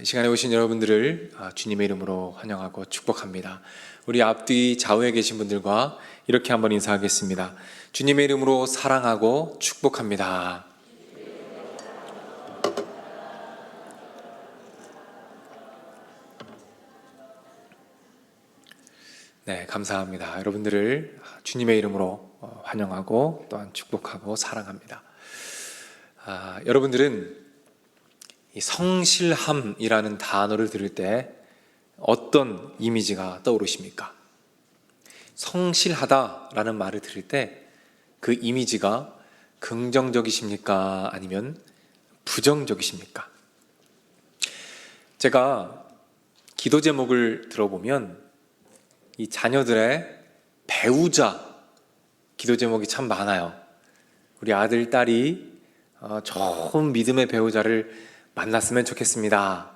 이 시간에 오신 여러분들을 주님의 이름으로 환영하고 축복합니다. 우리 앞뒤 좌우에 계신 분들과 이렇게 한번 인사하겠습니다. 주님의 이름으로 사랑하고 축복합니다. 네, 감사합니다. 여러분들을 주님의 이름으로 환영하고 또한 축복하고 사랑합니다. 여러분들은 이 성실함이라는 단어를 들을 때 어떤 이미지가 떠오르십니까? 성실하다라는 말을 들을 때 그 이미지가 긍정적이십니까? 아니면 부정적이십니까? 제가 기도 제목을 들어보면 이 자녀들의 배우자 기도 제목이 참 많아요. 우리 아들, 딸이 좋은 믿음의 배우자를 만났으면 좋겠습니다.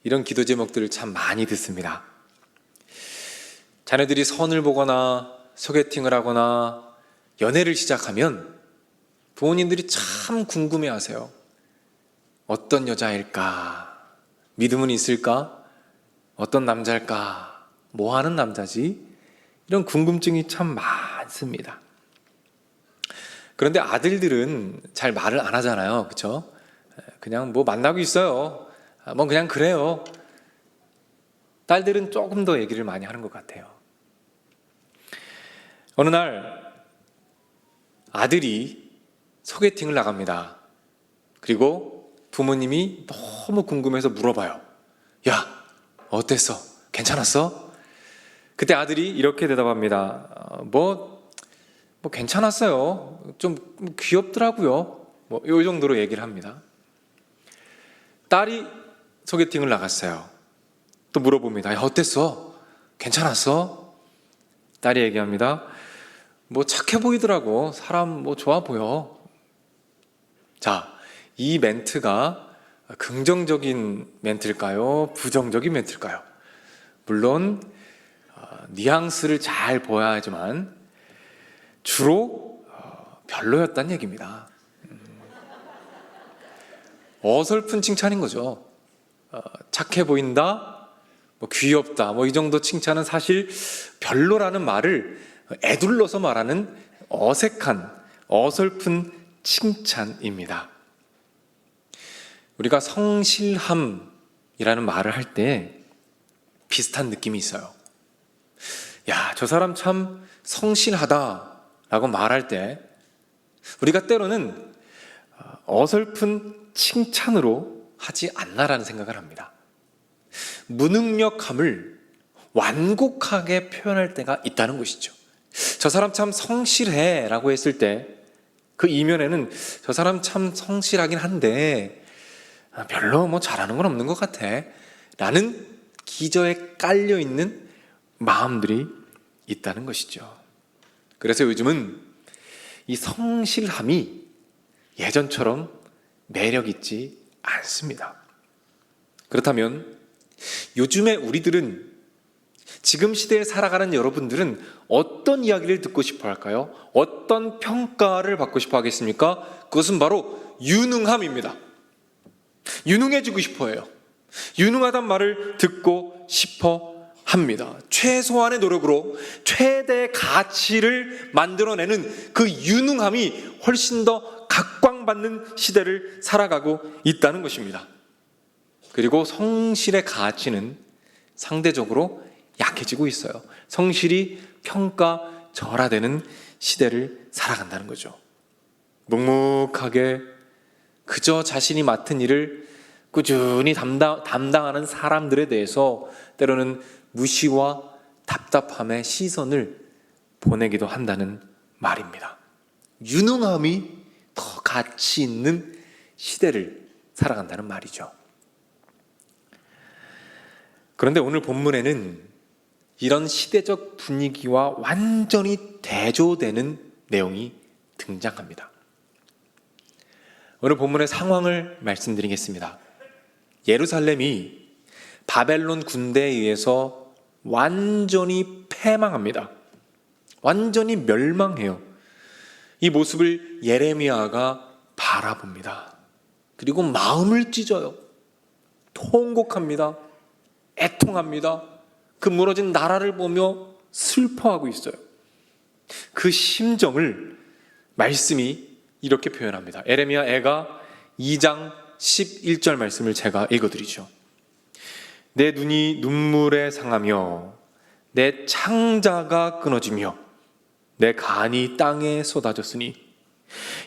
이런 기도 제목들을 참 많이 듣습니다. 자녀들이 선을 보거나 소개팅을 하거나 연애를 시작하면 부모님들이 참 궁금해하세요. 어떤 여자일까? 믿음은 있을까? 어떤 남자일까? 뭐 하는 남자지? 이런 궁금증이 참 많습니다. 그런데 아들들은 잘 말을 안 하잖아요. 그렇죠? 그냥 뭐 만나고 있어요. 뭐 그냥 그래요. 딸들은 조금 더 얘기를 많이 하는 것 같아요. 어느 날 아들이 소개팅을 나갑니다. 그리고 부모님이 너무 궁금해서 물어봐요. 야, 어땠어? 괜찮았어? 그때 아들이 이렇게 대답합니다. 뭐 괜찮았어요. 좀 귀엽더라고요. 뭐 이 정도로 얘기를 합니다. 딸이 소개팅을 나갔어요. 또 물어봅니다. 야, 어땠어? 괜찮았어? 딸이 얘기합니다. 뭐 착해 보이더라고. 사람 뭐 좋아 보여. 자, 이 멘트가 긍정적인 멘트일까요? 부정적인 멘트일까요? 물론 뉘앙스를 잘 보아야지만 주로 별로였다는 얘기입니다. 어설픈 칭찬인 거죠. 착해 보인다, 뭐 귀엽다, 뭐 이 정도 칭찬은 사실 별로라는 말을 에둘러서 말하는 어색한, 어설픈 칭찬입니다. 우리가 성실함이라는 말을 할 때 비슷한 느낌이 있어요. 야, 저 사람 참 성실하다라고 말할 때 우리가 때로는 어설픈 칭찬으로 하지 않나라는 생각을 합니다. 무능력함을 완곡하게 표현할 때가 있다는 것이죠. 저 사람 참 성실해 라고 했을 때 그 이면에는 저 사람 참 성실하긴 한데 별로 뭐 잘하는 건 없는 것 같아 라는 기저에 깔려있는 마음들이 있다는 것이죠. 그래서 요즘은 이 성실함이 예전처럼 매력 있지 않습니다. 그렇다면 요즘에 우리들은, 지금 시대에 살아가는 여러분들은 어떤 이야기를 듣고 싶어 할까요? 어떤 평가를 받고 싶어 하겠습니까? 그것은 바로 유능함입니다. 유능해지고 싶어 해요. 유능하단 말을 듣고 싶어 합니다. 최소한의 노력으로 최대의 가치를 만들어내는 그 유능함이 훨씬 더 각광받는 시대를 살아가고 있다는 것입니다. 그리고 성실의 가치는 상대적으로 약해지고 있어요. 성실이 평가절하되는 시대를 살아간다는 거죠. 묵묵하게 그저 자신이 맡은 일을 꾸준히 담당하는 사람들에 대해서 때로는 무시와 답답함의 시선을 보내기도 한다는 말입니다. 유능함이 더 가치 있는 시대를 살아간다는 말이죠. 그런데 오늘 본문에는 이런 시대적 분위기와 완전히 대조되는 내용이 등장합니다. 오늘 본문의 상황을 말씀드리겠습니다. 예루살렘이 바벨론 군대에 의해서 완전히 패망합니다. 완전히 멸망해요. 이 모습을 예레미야가 바라봅니다. 그리고 마음을 찢어요. 통곡합니다. 애통합니다. 그 무너진 나라를 보며 슬퍼하고 있어요. 그 심정을 말씀이 이렇게 표현합니다. 에레미야 애가 2장 11절 말씀을 제가 읽어드리죠. 내 눈이 눈물에 상하며 내 창자가 끊어지며 내 간이 땅에 쏟아졌으니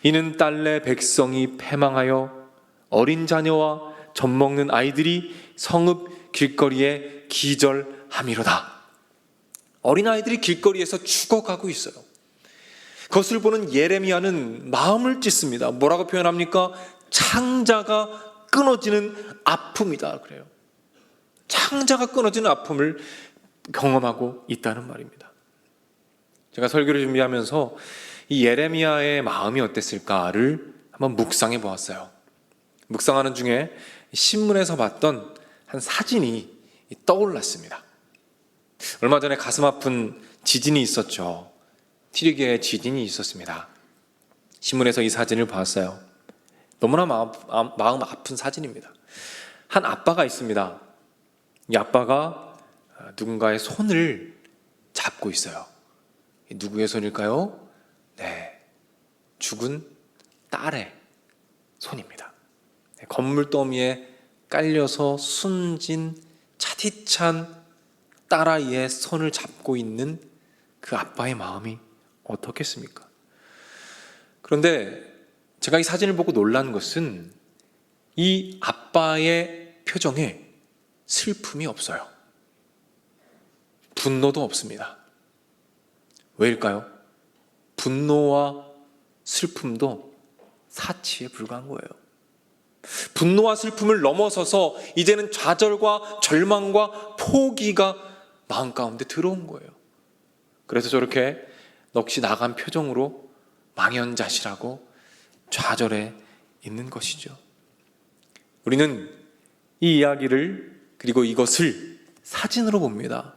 이는 딸내 백성이 패망하여 어린 자녀와 젖먹는 아이들이 성읍 길거리에 기절함이로다. 어린아이들이 길거리에서 죽어가고 있어요. 그것을 보는 예레미야는 마음을 찢습니다. 뭐라고 표현합니까? 창자가 끊어지는 아픔이다 그래요. 창자가 끊어지는 아픔을 경험하고 있다는 말입니다. 제가 설교를 준비하면서 이 예레미야의 마음이 어땠을까를 한번 묵상해 보았어요. 묵상하는 중에 신문에서 봤던 한 사진이 떠올랐습니다. 얼마 전에 가슴 아픈 지진이 있었죠. 튀르키예에 지진이 있었습니다. 신문에서 이 사진을 봤어요. 너무나 마음 아픈 사진입니다. 한 아빠가 있습니다. 이 아빠가 누군가의 손을 잡고 있어요. 누구의 손일까요? 네, 죽은 딸의 손입니다. 건물 더미에 깔려서 숨진 차디찬 딸아이의 손을 잡고 있는 그 아빠의 마음이 어떻겠습니까? 그런데 제가 이 사진을 보고 놀란 것은 이 아빠의 표정에 슬픔이 없어요. 분노도 없습니다. 왜일까요? 분노와 슬픔도 사치에 불과한 거예요. 분노와 슬픔을 넘어서서 이제는 좌절과 절망과 포기가 마음 가운데 들어온 거예요. 그래서 저렇게 넋이 나간 표정으로 망연자실하고 좌절해 있는 것이죠. 우리는 이 이야기를 그리고 이것을 사진으로 봅니다.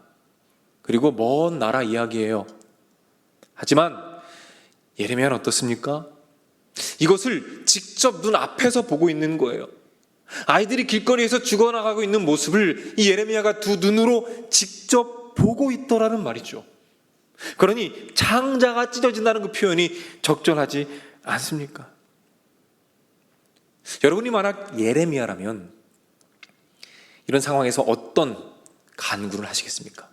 그리고 먼 나라 이야기예요. 하지만 예레미야는 어떻습니까? 이것을 직접 눈앞에서 보고 있는 거예요. 아이들이 길거리에서 죽어나가고 있는 모습을 이 예레미야가 두 눈으로 직접 보고 있더라는 말이죠. 그러니 창자가 찢어진다는 그 표현이 적절하지 않습니까? 여러분이 만약 예레미야라면 이런 상황에서 어떤 간구를 하시겠습니까?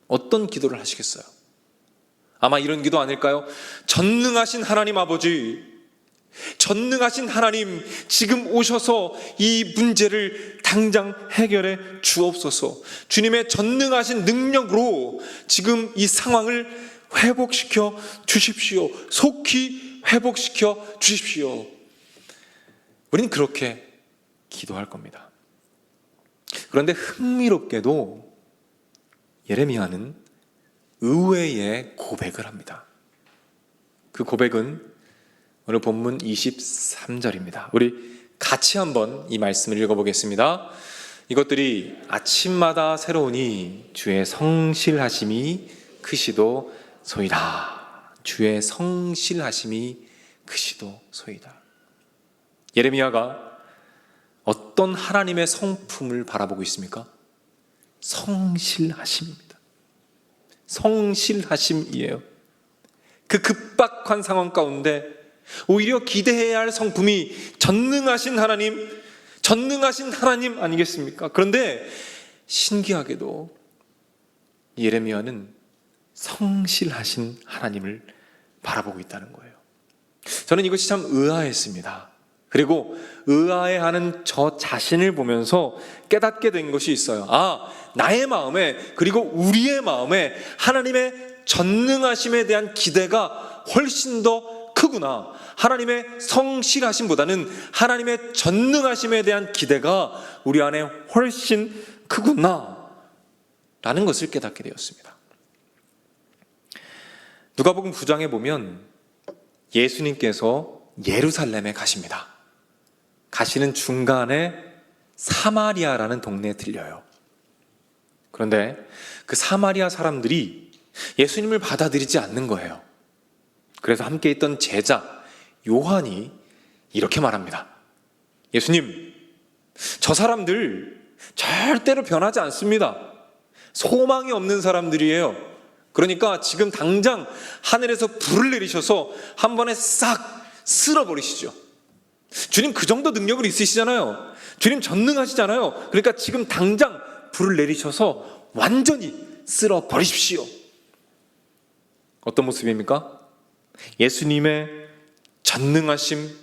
어떤 기도를 하시겠어요? 아마 이런 기도 아닐까요? 전능하신 하나님 아버지, 전능하신 하나님, 지금 오셔서 이 문제를 당장 해결해 주옵소서. 주님의 전능하신 능력으로 지금 이 상황을 회복시켜 주십시오. 속히 회복시켜 주십시오. 우리는 그렇게 기도할 겁니다. 그런데 흥미롭게도 예레미야는 의외의 고백을 합니다. 그 고백은 오늘 본문 23절입니다. 우리 같이 한번 이 말씀을 읽어보겠습니다. 이것들이 아침마다 새로우니 주의 성실하심이 크시도소이다. 주의 성실하심이 크시도소이다. 예레미야가 어떤 하나님의 성품을 바라보고 있습니까? 성실하심입니다. 성실하심이에요. 그 급박한 상황 가운데 오히려 기대해야 할 성품이 전능하신 하나님 아니겠습니까? 그런데 신기하게도 예레미야는 성실하신 하나님을 바라보고 있다는 거예요. 저는 이것이 참 의아했습니다. 그리고 의아해하는 저 자신을 보면서 깨닫게 된 것이 있어요. 나의 마음에, 그리고 우리의 마음에 하나님의 전능하심에 대한 기대가 훨씬 더 크구나. 하나님의 성실하심보다는 하나님의 전능하심에 대한 기대가 우리 안에 훨씬 크구나 라는 것을 깨닫게 되었습니다. 누가복음 9장에 보면 예수님께서 예루살렘에 가십니다. 가시는 중간에 사마리아라는 동네에 들려요. 그런데 그 사마리아 사람들이 예수님을 받아들이지 않는 거예요. 그래서 함께 있던 제자 요한이 이렇게 말합니다. 예수님, 저 사람들 절대로 변하지 않습니다. 소망이 없는 사람들이에요. 그러니까 지금 당장 하늘에서 불을 내리셔서 한 번에 싹 쓸어버리시죠. 주님 그 정도 능력을 있으시잖아요. 주님 전능하시잖아요. 그러니까 지금 당장 불을 내리셔서 완전히 쓸어버리십시오. 어떤 모습입니까? 예수님의 전능하심,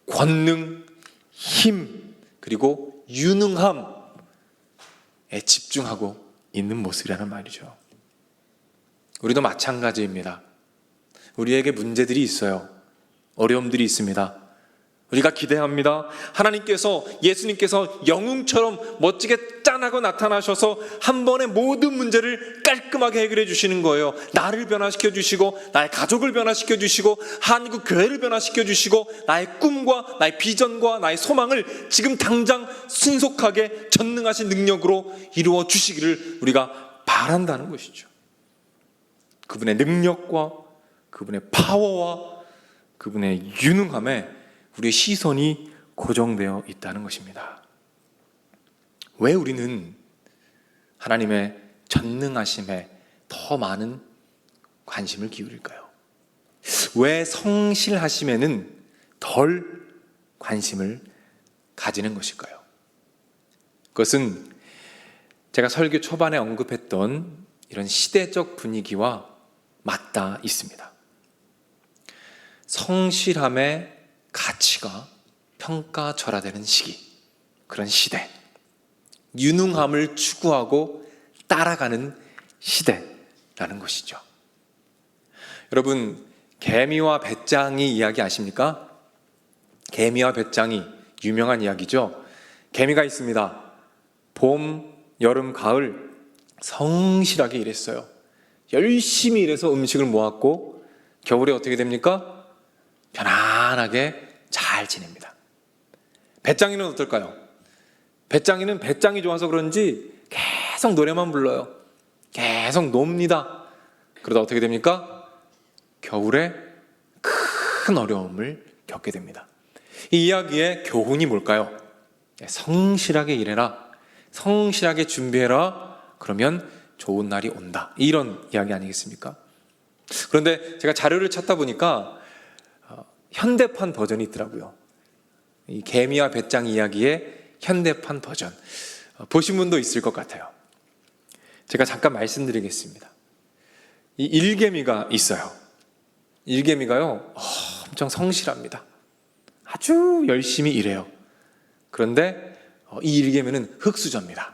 권능, 힘, 그리고 유능함에 집중하고 있는 모습이라는 말이죠. 우리도 마찬가지입니다. 우리에게 문제들이 있어요. 어려움들이 있습니다. 우리가 기대합니다. 하나님께서, 예수님께서 영웅처럼 멋지게 짠하고 나타나셔서 한 번에 모든 문제를 깔끔하게 해결해 주시는 거예요. 나를 변화시켜 주시고, 나의 가족을 변화시켜 주시고, 한국 교회를 변화시켜 주시고, 나의 꿈과 나의 비전과 나의 소망을 지금 당장 신속하게 전능하신 능력으로 이루어 주시기를 우리가 바란다는 것이죠. 그분의 능력과 그분의 파워와 그분의 유능함에 우리의 시선이 고정되어 있다는 것입니다. 왜 우리는 하나님의 전능하심에 더 많은 관심을 기울일까요? 왜 성실하심에는 덜 관심을 가지는 것일까요? 그것은 제가 설교 초반에 언급했던 이런 시대적 분위기와 맞닿아 있습니다. 성실함의 가치가 평가절하되는 시기, 그런 시대, 유능함을 추구하고 따라가는 시대라는 것이죠. 여러분, 개미와 배짱이 이야기 아십니까? 개미와 배짱이 유명한 이야기죠. 개미가 있습니다. 봄, 여름, 가을 성실하게 일했어요. 열심히 일해서 음식을 모았고 겨울에 어떻게 됩니까? 편안하게 잘 지냅니다. 배짱이는 어떨까요? 배짱이는 배짱이 좋아서 그런지 계속 노래만 불러요. 계속 놉니다. 그러다 어떻게 됩니까? 겨울에 큰 어려움을 겪게 됩니다. 이 이야기의 교훈이 뭘까요? 성실하게 일해라, 성실하게 준비해라, 그러면 좋은 날이 온다, 이런 이야기 아니겠습니까? 그런데 제가 자료를 찾다 보니까 현대판 버전이 있더라고요. 이 개미와 배짱 이야기의 현대판 버전, 보신 분도 있을 것 같아요. 제가 잠깐 말씀드리겠습니다. 이 일개미가 있어요. 일개미가요, 엄청 성실합니다. 아주 열심히 일해요. 그런데 이 일개미는 흙수저입니다.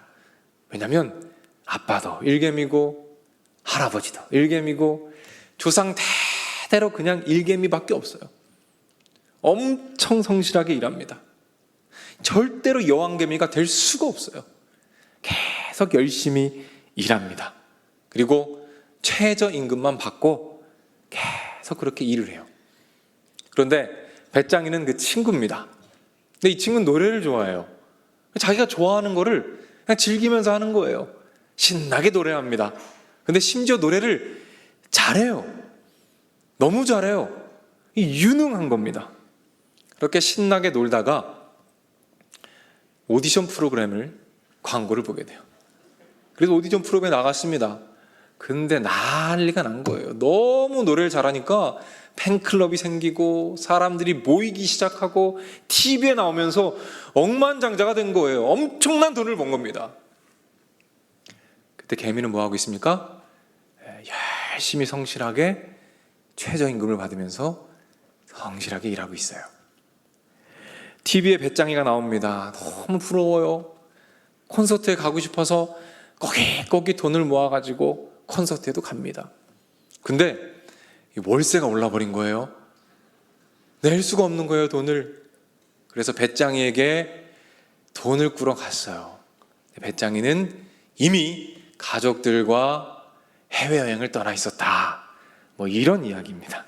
왜냐하면 아빠도 일개미고 할아버지도 일개미고 조상 대대로 그냥 일개미밖에 없어요. 엄청 성실하게 일합니다. 절대로 여왕개미가 될 수가 없어요. 계속 열심히 일합니다. 그리고 최저임금만 받고 계속 그렇게 일을 해요. 그런데 배짱이는 그 친구입니다. 근데 이 친구는 노래를 좋아해요. 자기가 좋아하는 거를 그냥 즐기면서 하는 거예요. 신나게 노래합니다. 근데 심지어 노래를 잘해요. 너무 잘해요. 유능한 겁니다. 그렇게 신나게 놀다가 오디션 프로그램을, 광고를 보게 돼요. 그래서 오디션 프로그램에 나갔습니다. 근데 난리가 난 거예요. 너무 노래를 잘하니까 팬클럽이 생기고 사람들이 모이기 시작하고 TV에 나오면서 억만장자가 된 거예요. 엄청난 돈을 번 겁니다. 그때 개미는 뭐 하고 있습니까? 열심히 성실하게 최저임금을 받으면서 성실하게 일하고 있어요. TV에 배짱이가 나옵니다. 너무 부러워요. 콘서트에 가고 싶어서 꼬깃꼬깃 돈을 모아가지고 콘서트에도 갑니다. 근데 월세가 올라버린 거예요. 낼 수가 없는 거예요, 돈을. 그래서 배짱이에게 돈을 꾸러 갔어요. 배짱이는 이미 가족들과 해외여행을 떠나 있었다, 뭐 이런 이야기입니다.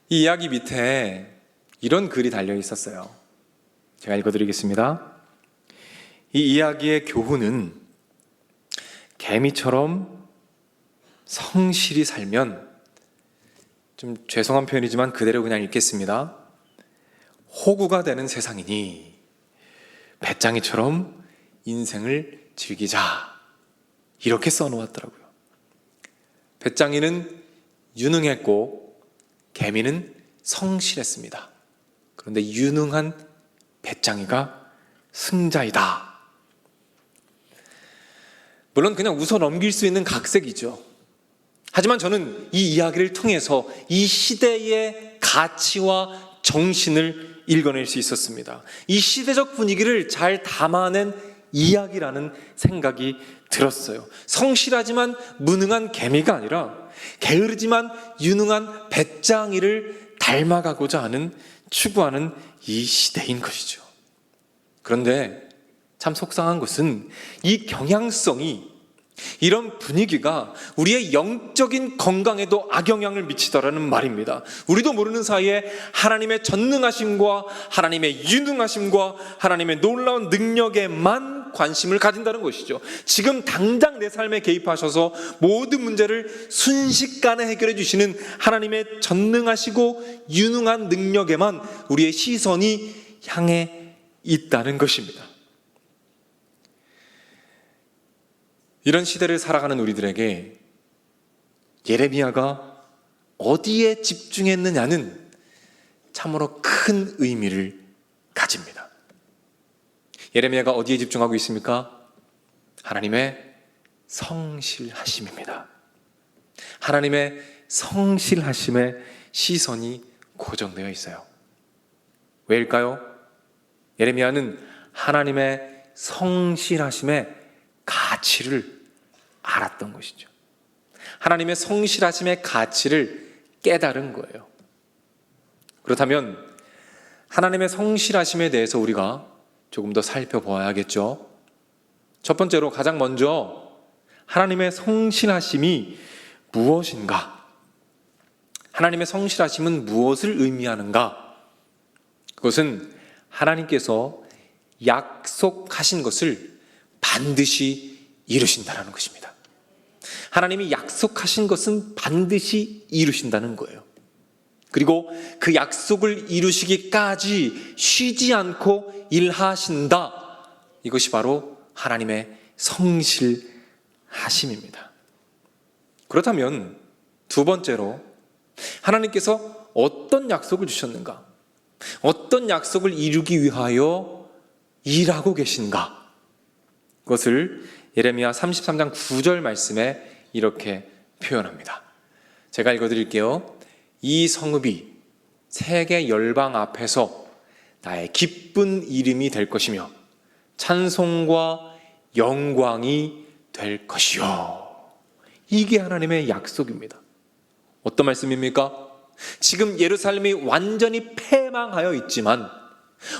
이 이야기 밑에 이런 글이 달려 있었어요. 제가 읽어드리겠습니다. 이 이야기의 교훈은 개미처럼 성실히 살면, 좀 죄송한 표현이지만 그대로 그냥 읽겠습니다. 호구가 되는 세상이니 배짱이처럼 인생을 즐기자, 이렇게 써놓았더라고요. 배짱이는 유능했고 개미는 성실했습니다. 그런데 유능한 배짱이가 승자이다. 물론 그냥 웃어 넘길 수 있는 각색이죠. 하지만 저는 이 이야기를 통해서 이 시대의 가치와 정신을 읽어낼 수 있었습니다. 이 시대적 분위기를 잘 담아낸 이야기라는 생각이 들었어요. 성실하지만 무능한 개미가 아니라 게으르지만 유능한 배짱이를 닮아가고자 하는, 추구하는 이 시대인 것이죠. 그런데 참 속상한 것은 이 경향성이, 이런 분위기가 우리의 영적인 건강에도 악영향을 미치더라는 말입니다. 우리도 모르는 사이에 하나님의 전능하심과 하나님의 유능하심과 하나님의 놀라운 능력에만 관심을 가진다는 것이죠. 지금 당장 내 삶에 개입하셔서 모든 문제를 순식간에 해결해 주시는 하나님의 전능하시고 유능한 능력에만 우리의 시선이 향해 있다는 것입니다. 이런 시대를 살아가는 우리들에게 예레미야가 어디에 집중했느냐는 참으로 큰 의미를 가집니다. 예레미야가 어디에 집중하고 있습니까? 하나님의 성실하심입니다. 하나님의 성실하심에 시선이 고정되어 있어요. 왜일까요? 예레미야는 하나님의 성실하심의 가치를 알았던 것이죠. 하나님의 성실하심의 가치를 깨달은 거예요. 그렇다면 하나님의 성실하심에 대해서 우리가 조금 더 살펴보아야겠죠. 첫 번째로, 가장 먼저 하나님의 성실하심이 무엇인가? 하나님의 성실하심은 무엇을 의미하는가? 그것은 하나님께서 약속하신 것을 반드시 이루신다는 것입니다. 하나님이 약속하신 것은 반드시 이루신다는 거예요. 그리고 그 약속을 이루시기까지 쉬지 않고 일하신다. 이것이 바로 하나님의 성실하심입니다. 그렇다면 두 번째로, 하나님께서 어떤 약속을 주셨는가? 어떤 약속을 이루기 위하여 일하고 계신가? 그것을 예레미야 33장 9절 말씀에 이렇게 표현합니다. 제가 읽어드릴게요. 이 성읍이 세계 열방 앞에서 나의 기쁜 이름이 될 것이며 찬송과 영광이 될 것이요. 이게 하나님의 약속입니다. 어떤 말씀입니까? 지금 예루살렘이 완전히 패망하여 있지만,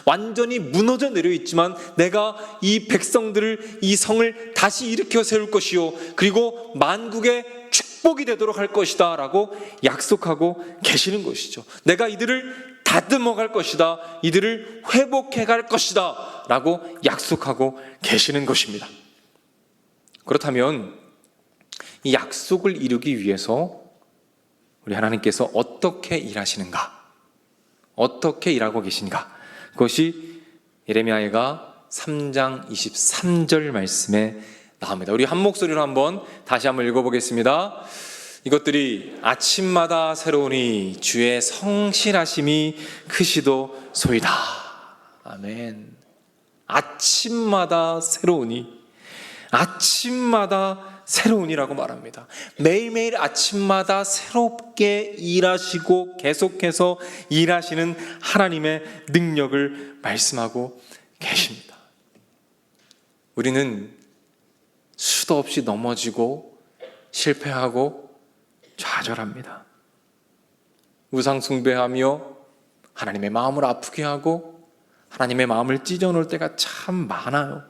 완전히 무너져 내려 있지만 내가 이 백성들을, 이 성을 다시 일으켜 세울 것이요, 그리고 만국의 축복이 되도록 할 것이다 라고 약속하고 계시는 것이죠. 내가 이들을 다듬어 갈 것이다, 이들을 회복해 갈 것이다 라고 약속하고 계시는 것입니다. 그렇다면 이 약속을 이루기 위해서 우리 하나님께서 어떻게 일하시는가? 어떻게 일하고 계신가? 그것이 예레미야가 3장 23절 말씀에 나옵니다. 우리 한 목소리로 다시 한번 읽어보겠습니다. 이것들이 아침마다 새로우니 주의 성실하심이 크시도소이다. 아멘. 아침마다 새로우니, 아침마다 새로우니라고 말합니다. 매일매일 아침마다 새롭게 일하시고 계속해서 일하시는 하나님의 능력을 말씀하고 계십니다. 우리는 수도 없이 넘어지고 실패하고 좌절합니다. 우상 숭배하며 하나님의 마음을 아프게 하고 하나님의 마음을 찢어놓을 때가 참 많아요.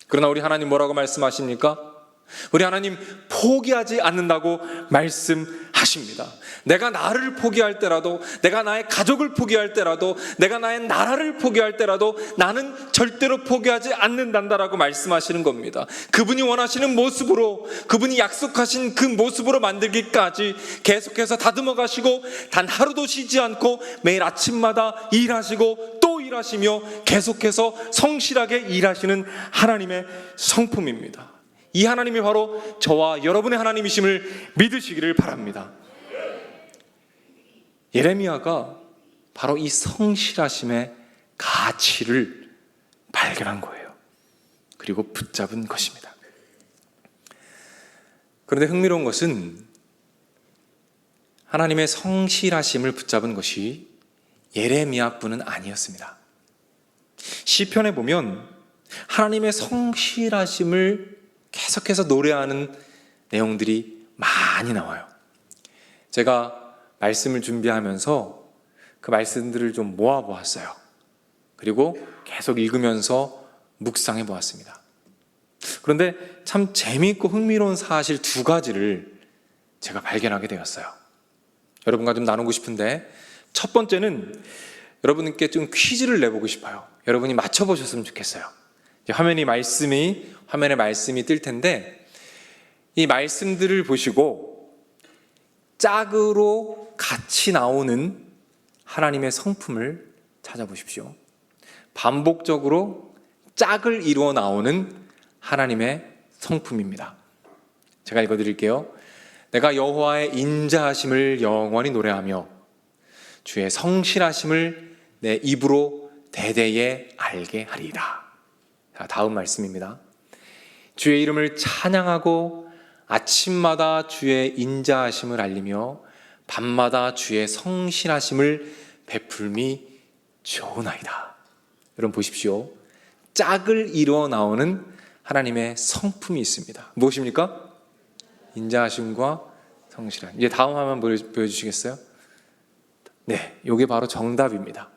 그러나 우리 하나님 뭐라고 말씀하십니까? 우리 하나님 포기하지 않는다고 말씀하십니다. 내가 나를 포기할 때라도, 내가 나의 가족을 포기할 때라도, 내가 나의 나라를 포기할 때라도 나는 절대로 포기하지 않는단다라고 말씀하시는 겁니다. 그분이 원하시는 모습으로, 그분이 약속하신 그 모습으로 만들기까지 계속해서 다듬어 가시고 단 하루도 쉬지 않고 매일 아침마다 일하시고 또 일하시며 계속해서 성실하게 일하시는 하나님의 성품입니다. 이 하나님이 바로 저와 여러분의 하나님이심을 믿으시기를 바랍니다. 예레미야가 바로 이 성실하심의 가치를 발견한 거예요. 그리고 붙잡은 것입니다. 그런데 흥미로운 것은 하나님의 성실하심을 붙잡은 것이 예레미야뿐은 아니었습니다. 시편에 보면 하나님의 성실하심을 계속해서 노래하는 내용들이 많이 나와요. 제가 말씀을 준비하면서 그 말씀들을 좀 모아보았어요. 그리고 계속 읽으면서 묵상해 보았습니다. 그런데 참 재미있고 흥미로운 사실 두 가지를 제가 발견하게 되었어요. 여러분과 좀 나누고 싶은데, 첫 번째는 여러분께 좀 퀴즈를 내보고 싶어요. 여러분이 맞춰보셨으면 좋겠어요. 화면에 말씀이 뜰 텐데, 이 말씀들을 보시고 짝으로 같이 나오는 하나님의 성품을 찾아보십시오. 반복적으로 짝을 이루어 나오는 하나님의 성품입니다. 제가 읽어드릴게요. 내가 여호와의 인자하심을 영원히 노래하며 주의 성실하심을 내 입으로 대대에 알게 하리라. 자, 다음 말씀입니다. 주의 이름을 찬양하고 아침마다 주의 인자하심을 알리며 밤마다 주의 성실하심을 베풀미 좋으나이다. 여러분 보십시오. 짝을 이루어 나오는 하나님의 성품이 있습니다. 무엇입니까? 인자하심과 성실함. 이제 다음 화면 보여주시겠어요? 네, 이게 바로 정답입니다.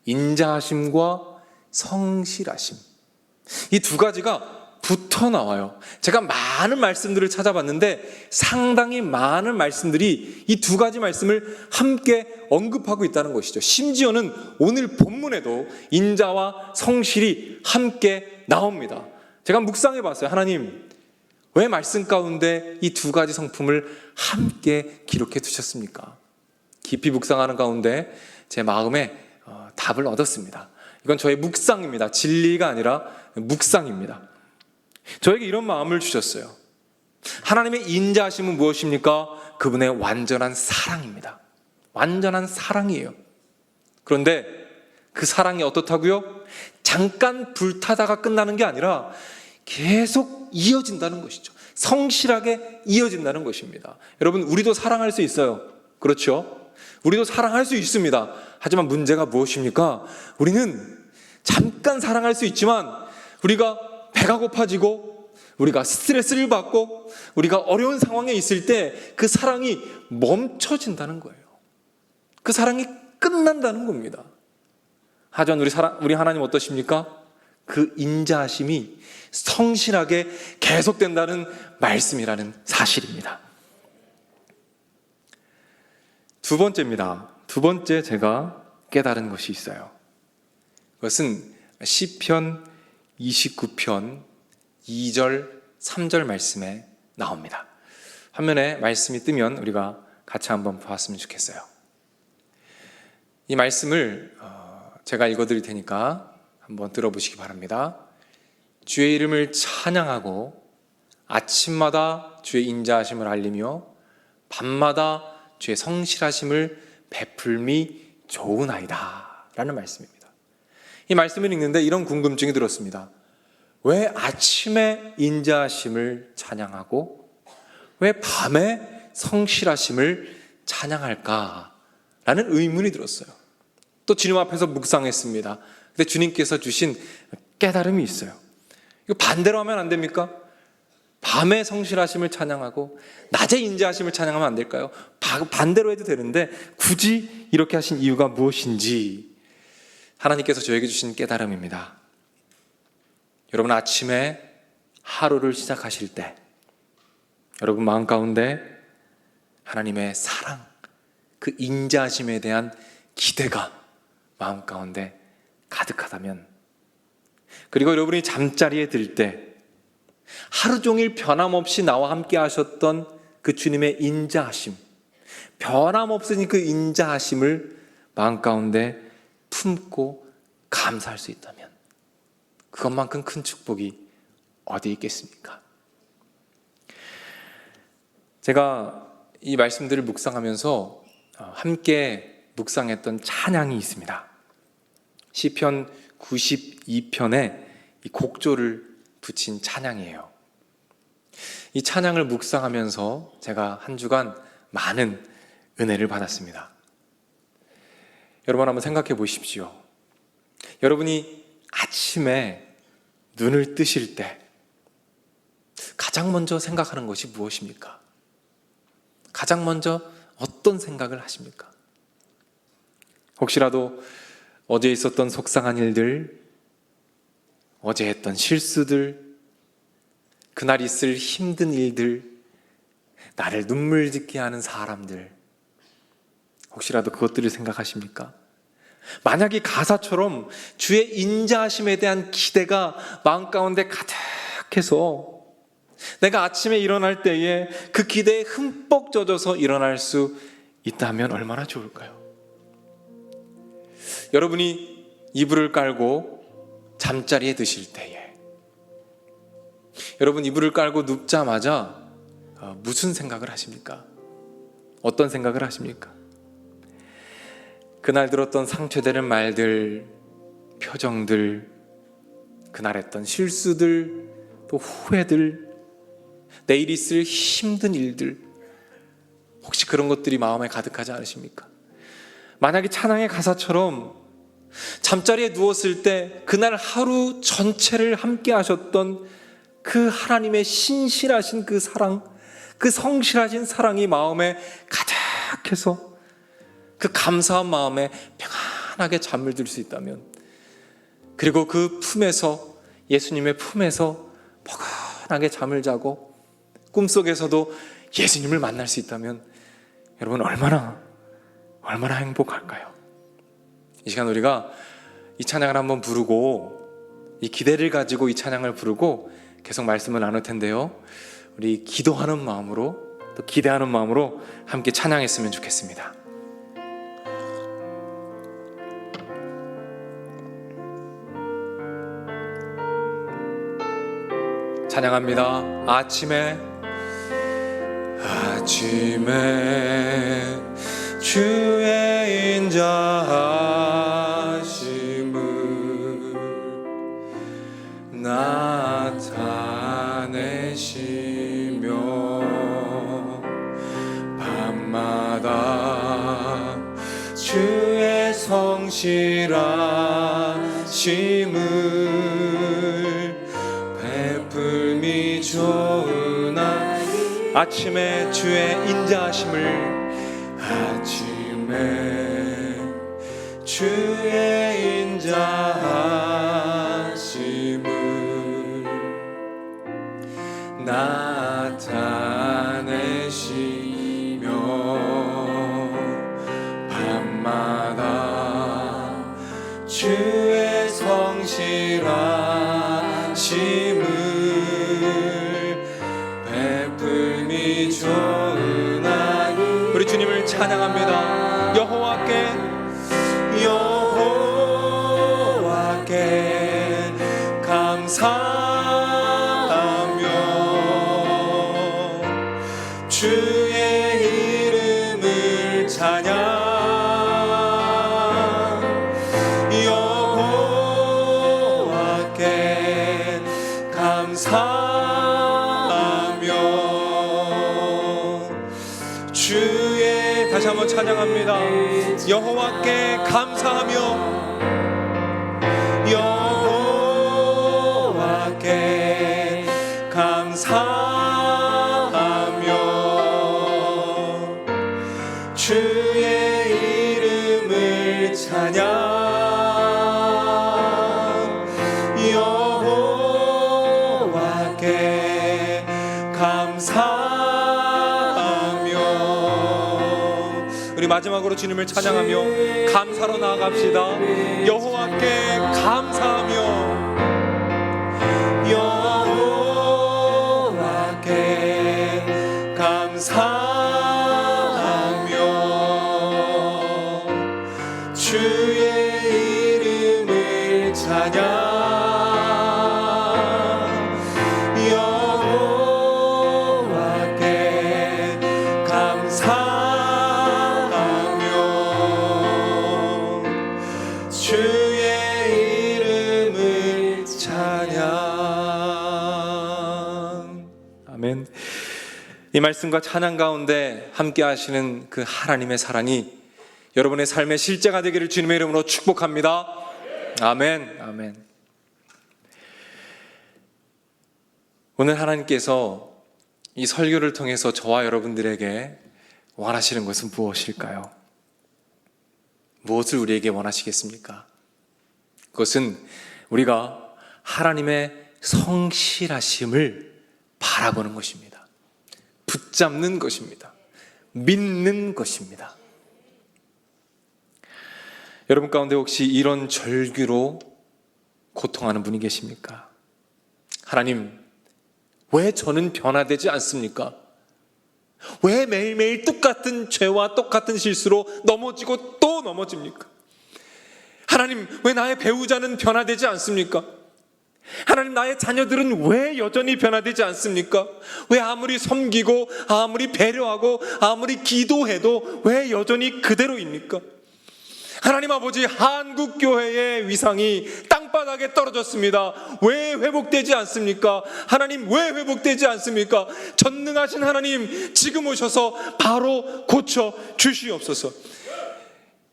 인자하심과 성실하심. 이 두 가지가 붙어 나와요. 제가 많은 말씀들을 찾아봤는데 상당히 많은 말씀들이 이 두 가지 말씀을 함께 언급하고 있다는 것이죠. 심지어는 오늘 본문에도 인자와 성실이 함께 나옵니다. 제가 묵상해 봤어요. 하나님, 왜 말씀 가운데 이 두 가지 성품을 함께 기록해 두셨습니까? 깊이 묵상하는 가운데 제 마음에 답을 얻었습니다. 이건 저의 묵상입니다. 진리가 아니라 묵상입니다. 저에게 이런 마음을 주셨어요. 하나님의 인자하심은 무엇입니까? 그분의 완전한 사랑입니다. 완전한 사랑이에요. 그런데 그 사랑이 어떻다고요? 잠깐 불타다가 끝나는 게 아니라 계속 이어진다는 것이죠. 성실하게 이어진다는 것입니다. 여러분, 우리도 사랑할 수 있어요. 그렇죠? 우리도 사랑할 수 있습니다. 하지만 문제가 무엇입니까? 우리는 잠깐 사랑할 수 있지만 우리가 배가 고파지고 우리가 스트레스를 받고 우리가 어려운 상황에 있을 때 그 사랑이 멈춰진다는 거예요. 그 사랑이 끝난다는 겁니다. 하지만 우리 하나님 어떠십니까? 그 인자하심이 성실하게 계속된다는 말씀이라는 사실입니다. 두 번째입니다. 두 번째 제가 깨달은 것이 있어요. 그것은 시편 29편 2절, 3절 말씀에 나옵니다. 화면에 말씀이 뜨면 우리가 같이 한번 보았으면 좋겠어요. 이 말씀을 제가 읽어드릴 테니까 한번 들어보시기 바랍니다. 주의 이름을 찬양하고 아침마다 주의 인자하심을 알리며 밤마다 주의 성실하심을 베풀미 좋으나이다 라는 말씀입니다. 이 말씀을 읽는데 이런 궁금증이 들었습니다. 왜 아침에 인자하심을 찬양하고 왜 밤에 성실하심을 찬양할까? 라는 의문이 들었어요. 또 주님 앞에서 묵상했습니다. 근데 주님께서 주신 깨달음이 있어요. 이거 반대로 하면 안 됩니까? 밤에 성실하심을 찬양하고 낮에 인자하심을 찬양하면 안 될까요? 반대로 해도 되는데 굳이 이렇게 하신 이유가 무엇인지 하나님께서 저에게 주신 깨달음입니다. 여러분, 아침에 하루를 시작하실 때 여러분 마음 가운데 하나님의 사랑, 그 인자하심에 대한 기대가 마음 가운데 가득하다면, 그리고 여러분이 잠자리에 들 때 하루 종일 변함없이 나와 함께 하셨던 그 주님의 인자하심, 변함없으니 그 인자하심을 마음 가운데 품고 감사할 수 있다면 그것만큼 큰 축복이 어디 있겠습니까? 제가 이 말씀들을 묵상하면서 함께 묵상했던 찬양이 있습니다. 시편 92편에 이 곡조를 붙인 찬양이에요. 이 찬양을 묵상하면서 제가 한 주간 많은 은혜를 받았습니다. 여러분 한번 생각해 보십시오. 여러분이 아침에 눈을 뜨실 때 가장 먼저 생각하는 것이 무엇입니까? 가장 먼저 어떤 생각을 하십니까? 혹시라도 어제 있었던 속상한 일들, 어제 했던 실수들, 그날 있을 힘든 일들, 나를 눈물 짓게 하는 사람들, 혹시라도 그것들을 생각하십니까? 만약 이 가사처럼 주의 인자하심에 대한 기대가 마음 가운데 가득해서 내가 아침에 일어날 때에 그 기대에 흠뻑 젖어서 일어날 수 있다면 얼마나 좋을까요? 여러분이 이불을 깔고 잠자리에 드실 때에, 여러분 이불을 깔고 눕자마자 무슨 생각을 하십니까? 어떤 생각을 하십니까? 그날 들었던 상처되는 말들, 표정들, 그날 했던 실수들, 또 후회들, 내일 있을 힘든 일들, 혹시 그런 것들이 마음에 가득하지 않으십니까? 만약에 찬양의 가사처럼 잠자리에 누웠을 때 그날 하루 전체를 함께 하셨던 그 하나님의 신실하신 그 사랑, 그 성실하신 사랑이 마음에 가득해서 그 감사한 마음에 평안하게 잠을 들 수 있다면, 그리고 그 품에서, 예수님의 품에서 포근하게 잠을 자고 꿈속에서도 예수님을 만날 수 있다면 여러분 얼마나 행복할까요? 이 시간 우리가 이 찬양을 한번 부르고, 이 기대를 가지고 이 찬양을 부르고 계속 말씀을 나눌 텐데요, 우리 기도하는 마음으로, 또 기대하는 마음으로 함께 찬양했으면 좋겠습니다. 찬양합니다. 아침에 주의 인자하심을 나타내시며 밤마다 주의 성실하심을 베풀미 좋으나, 아침에 주의 인자하심을, 아침에 주의 인자하심을 나타내시며 밤마다 주의 성실하심을 베풀미 좋으나니. 우리 주님을 찬양합니다. 여호와께 감사하며 주의 이름을 찬양, 여호와께 감사하며 주의, 다시 한번 찬양합니다. 여호와께 감사하며, 여호와께 감사하며 주의 이름을 찬양, 여호와께 마지막으로 주님을 찬양하며 감사로 나아갑시다. 여호와께 감사하며 여호와께 감사하며 주의 이름을 찬양 이 말씀과 찬양 가운데 함께 하시는 그 하나님의 사랑이 여러분의 삶의 실제가 되기를 주님의 이름으로 축복합니다. 아멘. 아멘. 오늘 하나님께서 이 설교를 통해서 저와 여러분들에게 원하시는 것은 무엇일까요? 무엇을 우리에게 원하시겠습니까? 그것은 우리가 하나님의 성실하심을 바라보는 것입니다. 붙잡는 것입니다. 믿는 것입니다. 여러분 가운데 혹시 이런 절규로 고통하는 분이 계십니까? 하나님, 왜 저는 변화되지 않습니까? 왜 매일매일 똑같은 죄와 똑같은 실수로 넘어지고 또 넘어집니까? 하나님, 왜 나의 배우자는 변화되지 않습니까? 하나님, 나의 자녀들은 왜 여전히 변화되지 않습니까? 왜 아무리 섬기고 아무리 배려하고 아무리 기도해도 왜 여전히 그대로입니까? 하나님 아버지, 한국교회의 위상이 땅바닥에 떨어졌습니다. 왜 회복되지 않습니까? 하나님, 왜 회복되지 않습니까? 전능하신 하나님, 지금 오셔서 바로 고쳐 주시옵소서.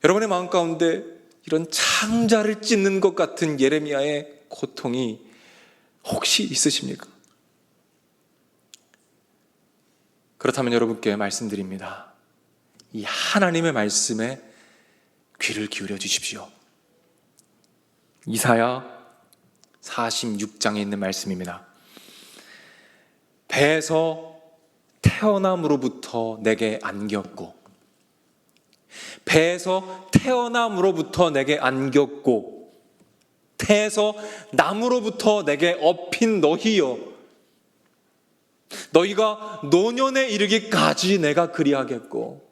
여러분의 마음 가운데 이런 창자를 찢는 것 같은 예레미야의 고통이 혹시 있으십니까? 그렇다면 여러분께 말씀드립니다. 이 하나님의 말씀에 귀를 기울여 주십시오. 이사야 46장에 있는 말씀입니다. 배에서 태어남으로부터 내게 안겼고, 배에서 태어남으로부터 내게 안겼고, 태에서 남으로부터 내게 업힌 너희여, 너희가 노년에 이르기까지 내가 그리하겠고,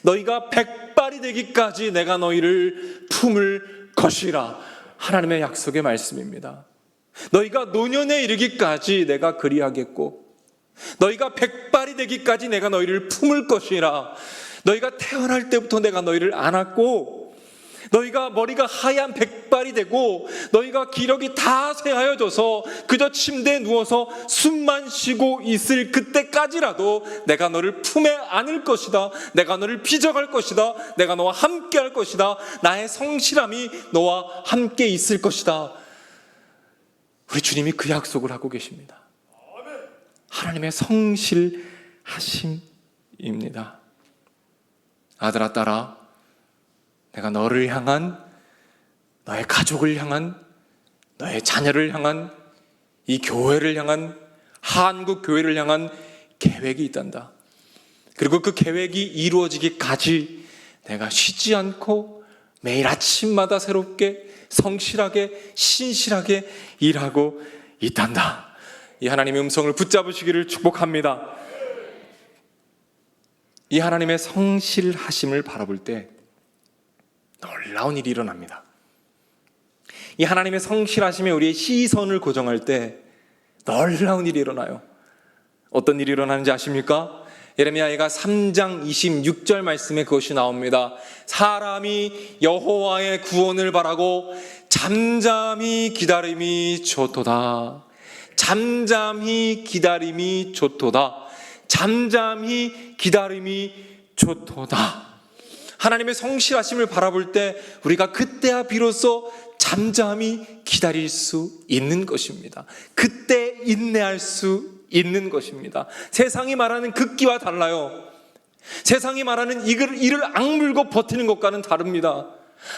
너희가 백발이 되기까지 내가 너희를 품을 것이라. 하나님의 약속의 말씀입니다. 너희가 노년에 이르기까지 내가 그리하겠고, 너희가 백발이 되기까지 내가 너희를 품을 것이라. 너희가 태어날 때부터 내가 너희를 안았고, 너희가 머리가 하얀 백발이 되고 너희가 기력이 다 쇠하여져서 그저 침대에 누워서 숨만 쉬고 있을 그때까지라도 내가 너를 품에 안을 것이다. 내가 너를 빚어갈 것이다. 내가 너와 함께 할 것이다. 나의 성실함이 너와 함께 있을 것이다. 우리 주님이 그 약속을 하고 계십니다. 하나님의 성실하심입니다. 아들아, 딸아, 내가 너를 향한, 너의 가족을 향한, 너의 자녀를 향한, 이 교회를 향한, 한국 교회를 향한 계획이 있단다. 그리고 그 계획이 이루어지기까지 내가 쉬지 않고 매일 아침마다 새롭게 성실하게 신실하게 일하고 있단다. 이 하나님의 음성을 붙잡으시기를 축복합니다. 이 하나님의 성실하심을 바라볼 때 놀라운 일이 일어납니다. 이 하나님의 성실하심에 우리의 시선을 고정할 때 놀라운 일이 일어나요. 어떤 일이 일어나는지 아십니까? 예레미야가 3장 26절 말씀에 그것이 나옵니다. 사람이 여호와의 구원을 바라고 잠잠히 기다림이 좋도다. 잠잠히 기다림이 좋도다. 잠잠히 기다림이 좋도다. 하나님의 성실하심을 바라볼 때 우리가 그때야 비로소 잠잠히 기다릴 수 있는 것입니다. 그때 인내할 수 있는 것입니다. 세상이 말하는 극기와 달라요. 세상이 말하는 이를 악물고 버티는 것과는 다릅니다.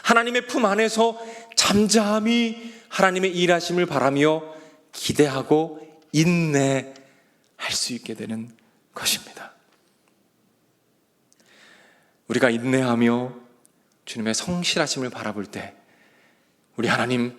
하나님의 품 안에서 잠잠히 하나님의 일하심을 바라며 기대하고 인내할 수 있게 되는 것입니다. 우리가 인내하며 주님의 성실하심을 바라볼 때 우리 하나님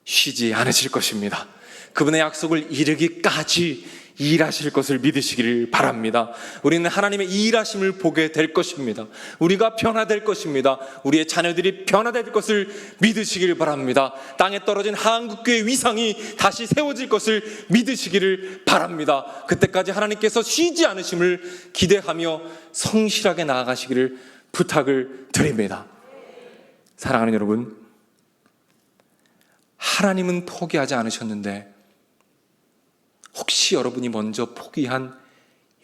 쉬지 않으실 것입니다. 그분의 약속을 이루기까지 일하실 것을 믿으시기를 바랍니다. 우리는 하나님의 일하심을 보게 될 것입니다. 우리가 변화될 것입니다. 우리의 자녀들이 변화될 것을 믿으시기를 바랍니다. 땅에 떨어진 한국교회 위상이 다시 세워질 것을 믿으시기를 바랍니다. 그때까지 하나님께서 쉬지 않으심을 기대하며 성실하게 나아가시기를 부탁을 드립니다. 사랑하는 여러분, 하나님은 포기하지 않으셨는데 혹시 여러분이 먼저 포기한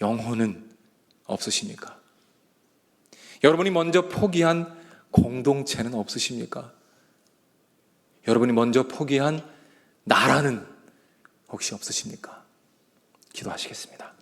영혼은 없으십니까? 여러분이 먼저 포기한 공동체는 없으십니까? 여러분이 먼저 포기한 나라는 혹시 없으십니까? 기도하시겠습니다.